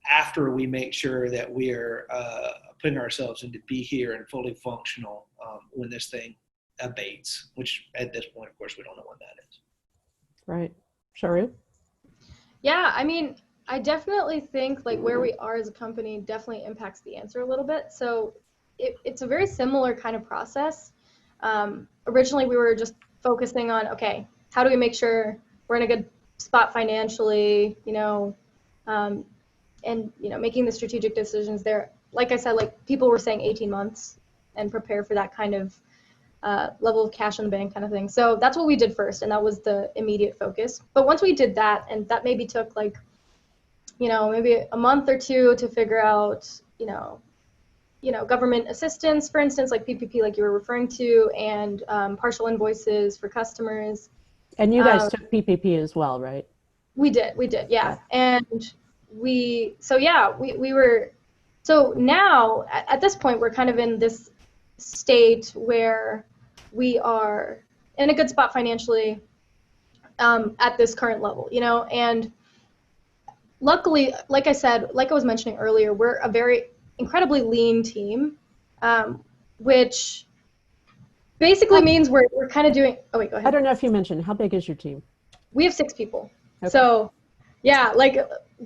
after we make sure that we are putting ourselves into be here and fully functional when this thing abates, which at this point, of course, we don't know when that is. Right. Charu? Yeah, I mean, I definitely think like where we are as a company definitely impacts the answer a little bit. So it's a very similar kind of process. Originally, we were just focusing on, okay, how do we make sure we're in a good spot financially, and, making the strategic decisions there. Like I said, like people were saying 18 months and prepare for that kind of level of cash in the bank kind of thing. So that's what we did first, and that was the immediate focus. But once we did that, and that maybe took like, maybe a month or two to figure out, government assistance, for instance, like PPP, like you were referring to, and partial invoices for customers. And you guys took PPP as well, right? We did, yeah. And so now at this point, we're kind of in this state where we are in a good spot financially at this current level, and luckily, like I said, like I was mentioning earlier, we're a very incredibly lean team, which basically means we're kind of doing, oh wait, go ahead. I don't know if you mentioned, how big is your team? We have 6 people. Okay. So yeah, like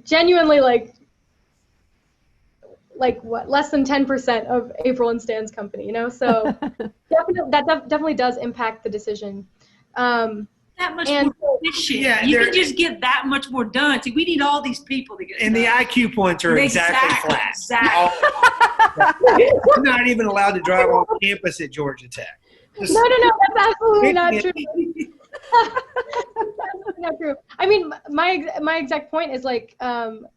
genuinely like what, less than 10% of April and Stan's company, so definitely does impact the decision. That much more efficient. Yeah, you can just get that much more done. See, we need all these people to get and done. the IQ points are exactly flat. Exactly. You're not even allowed to drive on campus at Georgia Tech. No, that's absolutely not true. That's not true. I mean, my exact point is like,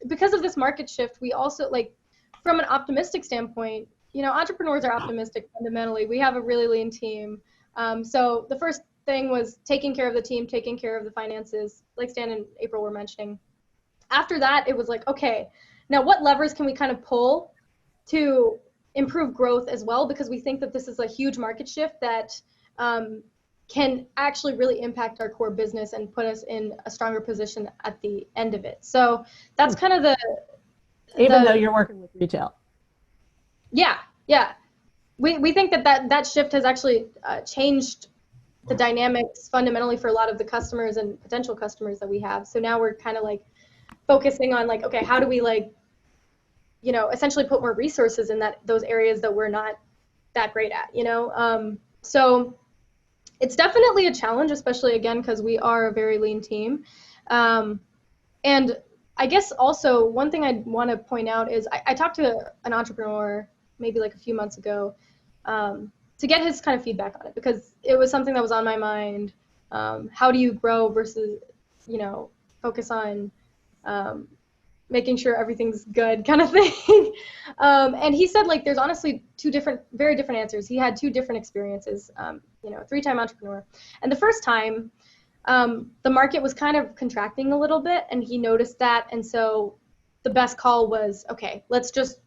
because of this market shift, we also like, from an optimistic standpoint, entrepreneurs are optimistic fundamentally. We have a really lean team. So the first thing was taking care of the team, taking care of the finances, like Stan and April were mentioning. After that, it was like, okay, now what levers can we kind of pull to improve growth as well? Because we think that this is a huge market shift that can actually really impact our core business and put us in a stronger position at the end of it. So that's kind of Even though you're working with retail. Yeah. We think that shift has actually changed the dynamics fundamentally for a lot of the customers and potential customers that we have. So now we're kind of like focusing on like, okay, how do we like, essentially put more resources in those areas that we're not that great at, So it's definitely a challenge, especially again, because we are a very lean team. And I guess also one thing I want to point out is I talked to an entrepreneur maybe like a few months ago to get his kind of feedback on it, because it was something that was on my mind. How do you grow versus, focus on making sure everything's good kind of thing. And he said like there's honestly very different answers. He had 2 different experiences, 3-time entrepreneur. And the first time, the market was kind of contracting a little bit, and he noticed that. And so the best call was, okay, let's just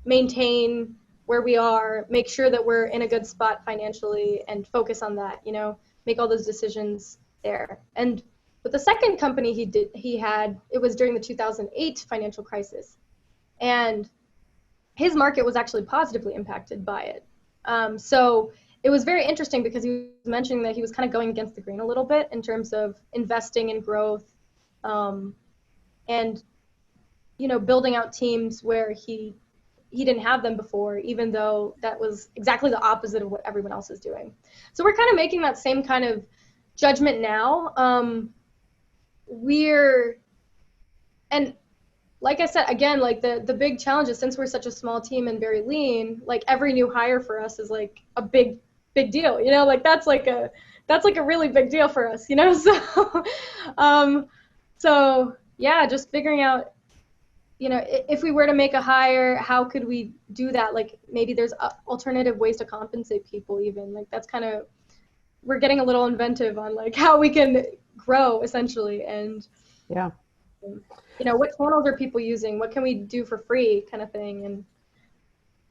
maintain where we are, make sure that we're in a good spot financially, and focus on that, make all those decisions there. And with the second company he had, it was during the 2008 financial crisis. And his market was actually positively impacted by it. So it was very interesting because he was mentioning that he was kind of going against the grain a little bit in terms of investing in growth, and, you know, building out teams where he didn't have them before, even though that was exactly the opposite of what everyone else is doing. So we're kind of making that same kind of judgment now. And like I said, again, like the big challenge is, since we're such a small team and very lean, like every new hire for us is like a big deal, you know, like that's like a really big deal for us, you know? So yeah, just figuring out, you know, if we were to make a hire, how could we do that? Like maybe there's alternative ways to compensate people even. Like that's kind of, we're getting a little inventive on like how we can grow essentially. And yeah, you know, what channels are people using? What can we do for free kind of thing? And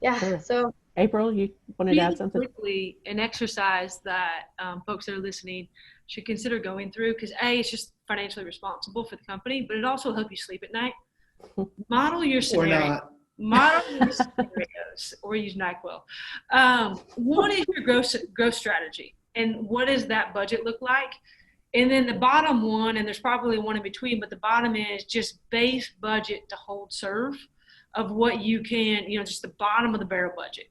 yeah, sure. So. April, you wanted to add something? Quickly, an exercise that folks that are listening should consider going through, because A, it's just financially responsible for the company, but it also helps you sleep at night. Model your scenario. Model your scenarios, or use NyQuil. What is your growth strategy, and what does that budget look like? And then the bottom one, and there's probably one in between, but the bottom is just base budget to hold serve of what you can, you know, just the bottom of the barrel budget.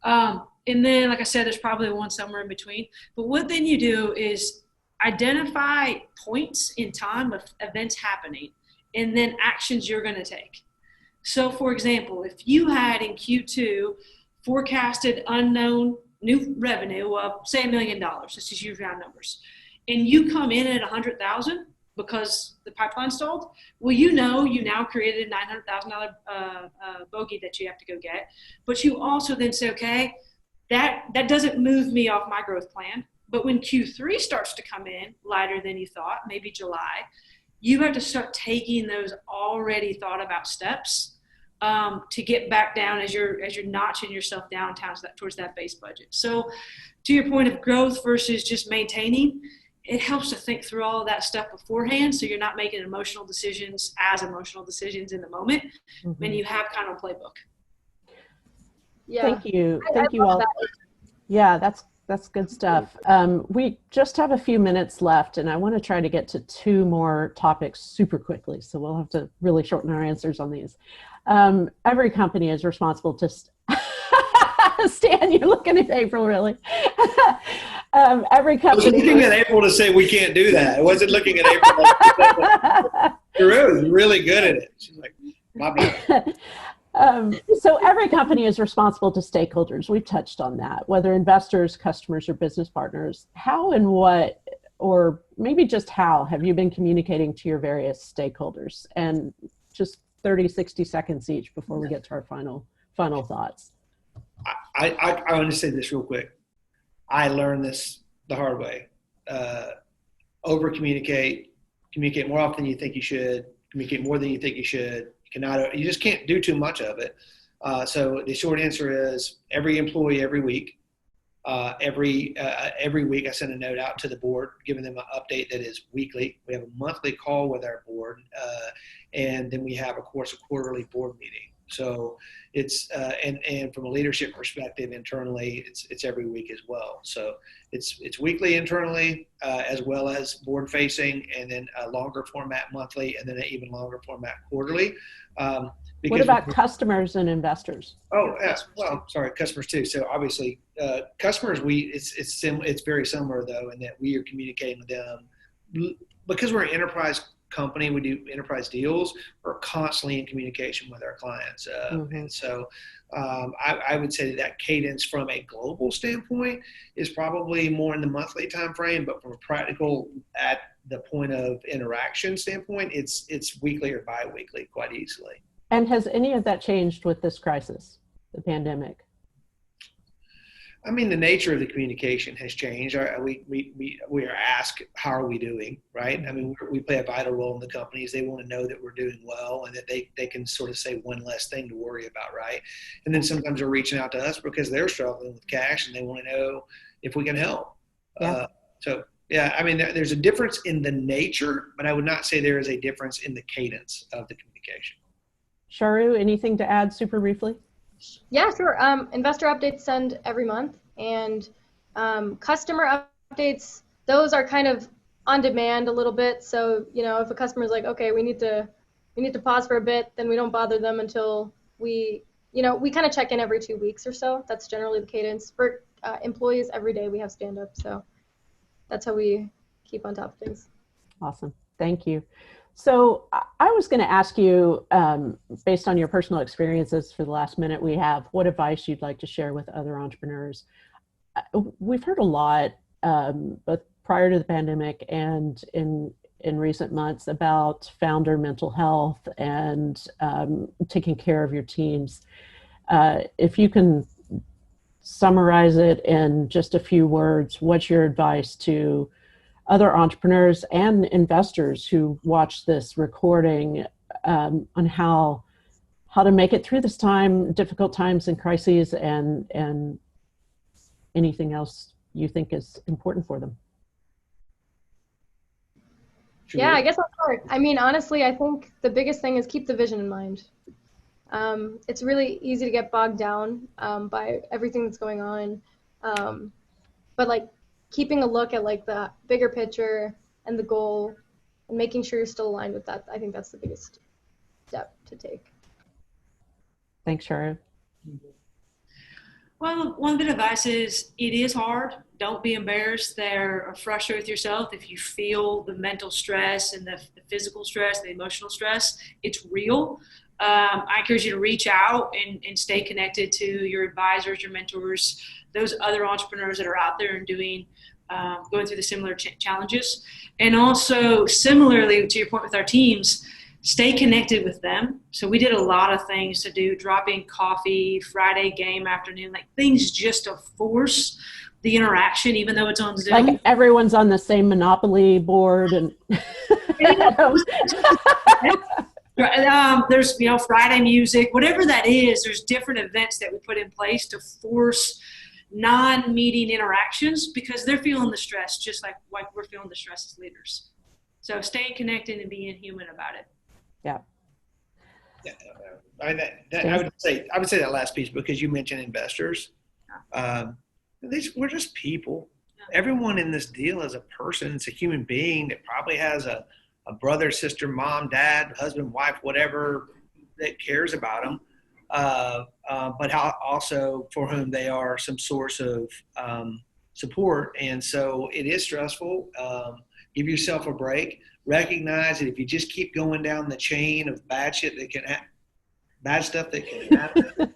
And then, like I said, there's probably one somewhere in between. But what then you do is identify points in time of events happening, and then actions you're going to take. So, for example, if you had in Q2 forecasted unknown new revenue of, say, $1 million, let's just use round numbers, and you come in at 100,000 because the pipeline stalled, well, you know, you now created a $900,000 bogey that you have to go get. But you also then say, okay, that doesn't move me off my growth plan. But when Q3 starts to come in lighter than you thought, maybe July, you have to start taking those already thought about steps to get back down as you're notching yourself down towards that base budget. So to your point of growth versus just maintaining, it helps to think through all of that stuff beforehand, so you're not making emotional decisions in the moment, and you have kind of a playbook. Yeah. Thank you I all. that. Yeah, that's good stuff. We just have a few minutes left, and I want to try to get to two more topics super quickly, so we'll have to really shorten our answers on these. Every company is responsible to Stan, you're looking at April, really. Every company. I was looking at April to say we can't do that. I wasn't looking at April. You're really good at it. She's like, my bad. So every company is responsible to stakeholders. We've touched on that, whether investors, customers, or business partners. How and what, or maybe just how, have you been communicating to your various stakeholders? And just 30, 60 seconds each before we get to our final thoughts. I want to say this real quick. I learned this the hard way. Over communicate more often than you think you should, communicate more than you think you should. You just can't do too much of it. So the short answer is every employee, every week. Every week I send a note out to the board, giving them an update that is weekly. We have a monthly call with our board, and then we have, of course, a quarterly board meeting. So it's and from a leadership perspective internally, it's every week as well. So it's weekly internally as well as board facing, and then a longer format monthly, and then an even longer format quarterly. What about customers and investors? Oh, well, sorry, customers too. So obviously, customers, it's very similar though, in that we are communicating with them because we're an enterprise company. We do enterprise deals. We're constantly in communication with our clients, and so I would say that cadence from a global standpoint is probably more in the monthly time frame, but from a practical at the point of interaction standpoint, it's weekly or bi-weekly quite easily. And has any of that changed with this crisis, the pandemic? I mean, the nature of the communication has changed. We are asked, how are we doing, right? I mean, we play a vital role in the companies. They want to know that we're doing well and that they can sort of say one less thing to worry about, right? And then sometimes they're reaching out to us because they're struggling with cash and they want to know if we can help. Yeah. So, yeah, I mean, there's a difference in the nature, but I would not say there is a difference in the cadence of the communication. Charu, anything to add super briefly? Yeah, sure. Investor updates send every month, and Customer updates, those are kind of on demand a little bit. So, if a customer is like, okay, we need to pause for a bit, then we don't bother them until we kind of check in every 2 weeks or so. That's generally the cadence. For employees, every day we have stand-up. So that's how we keep on top of things. Awesome. Thank you. So I was going to ask you, based on your personal experiences for the last minute we have, what advice you'd like to share with other entrepreneurs. We've heard a lot, both prior to the pandemic and in recent months, about founder mental health and taking care of your teams. If you can summarize it in just a few words, what's your advice to other entrepreneurs and investors who watch this recording on how to make it through this time, difficult times and crises, and anything else you think is important for them? Yeah, I guess I'll start. I mean, honestly, I think the biggest thing is keep the vision in mind. It's really easy to get bogged down by everything that's going on. But like keeping a look at like the bigger picture and the goal and making sure you're still aligned with that, I think that's the biggest step to take. Thanks, Charu. Well, one bit of advice is it is hard. Don't be embarrassed or frustrated with yourself if you feel the mental stress and the physical stress, the emotional stress. It's real. I encourage you to reach out and stay connected to your advisors, your mentors, those other entrepreneurs that are out there and going through the similar challenges. And also, similarly to your point with our teams, stay connected with them. So we did a lot of things to do, dropping coffee, Friday game afternoon, like things just to force the interaction, even though it's on Zoom. Like everyone's on the same Monopoly board and there's Friday music, whatever that is. There's different events that we put in place to force non-meeting interactions because they're feeling the stress just like we're feeling the stress as leaders. So staying connected and being human about it. Yeah. I mean, I would say that last piece because you mentioned investors. We're just people. Yeah. Everyone in this deal is a person. It's a human being that probably has a brother, sister, mom, dad, husband, wife, whatever that cares about them. But also for whom they are some source of support. And so it is stressful. Give yourself a break. Recognize that if you just keep going down the chain of bad stuff that can happen,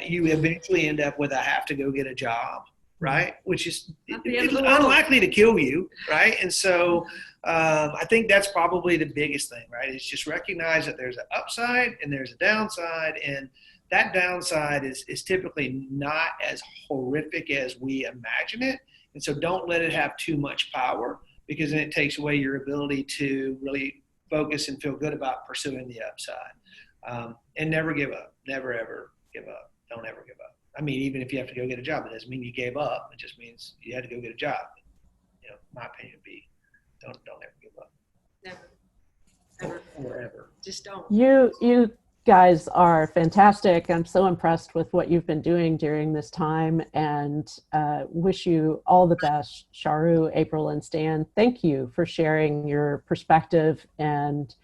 you eventually end up with a have to go get a job, right? Which is it's unlikely to kill you, right? And so I think that's probably the biggest thing, right? Is just recognize that there's an upside and there's a downside, and that downside is typically not as horrific as we imagine it. And so don't let it have too much power, because then it takes away your ability to really focus and feel good about pursuing the upside. And never give up. Never, ever give up. Don't ever give up. I mean, even if you have to go get a job, it doesn't mean you gave up. It just means you had to go get a job. My opinion would be, don't ever give up. Never. Or ever. Just don't. You guys are fantastic. I'm so impressed with what you've been doing during this time, and wish you all the best. Charu, April, and Stan, thank you for sharing your perspective and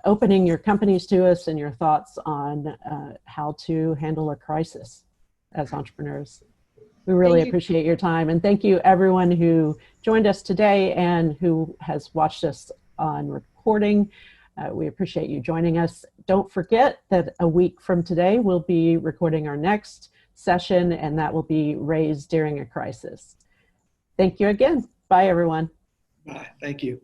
opening your companies to us and your thoughts on how to handle a crisis as entrepreneurs. We really appreciate your time, and thank you everyone who joined us today and who has watched us on recording. We appreciate you joining us. Don't forget that a week from today, we'll be recording our next session, and that will be Raised During a Crisis. Thank you again. Bye, everyone. Bye. Thank you.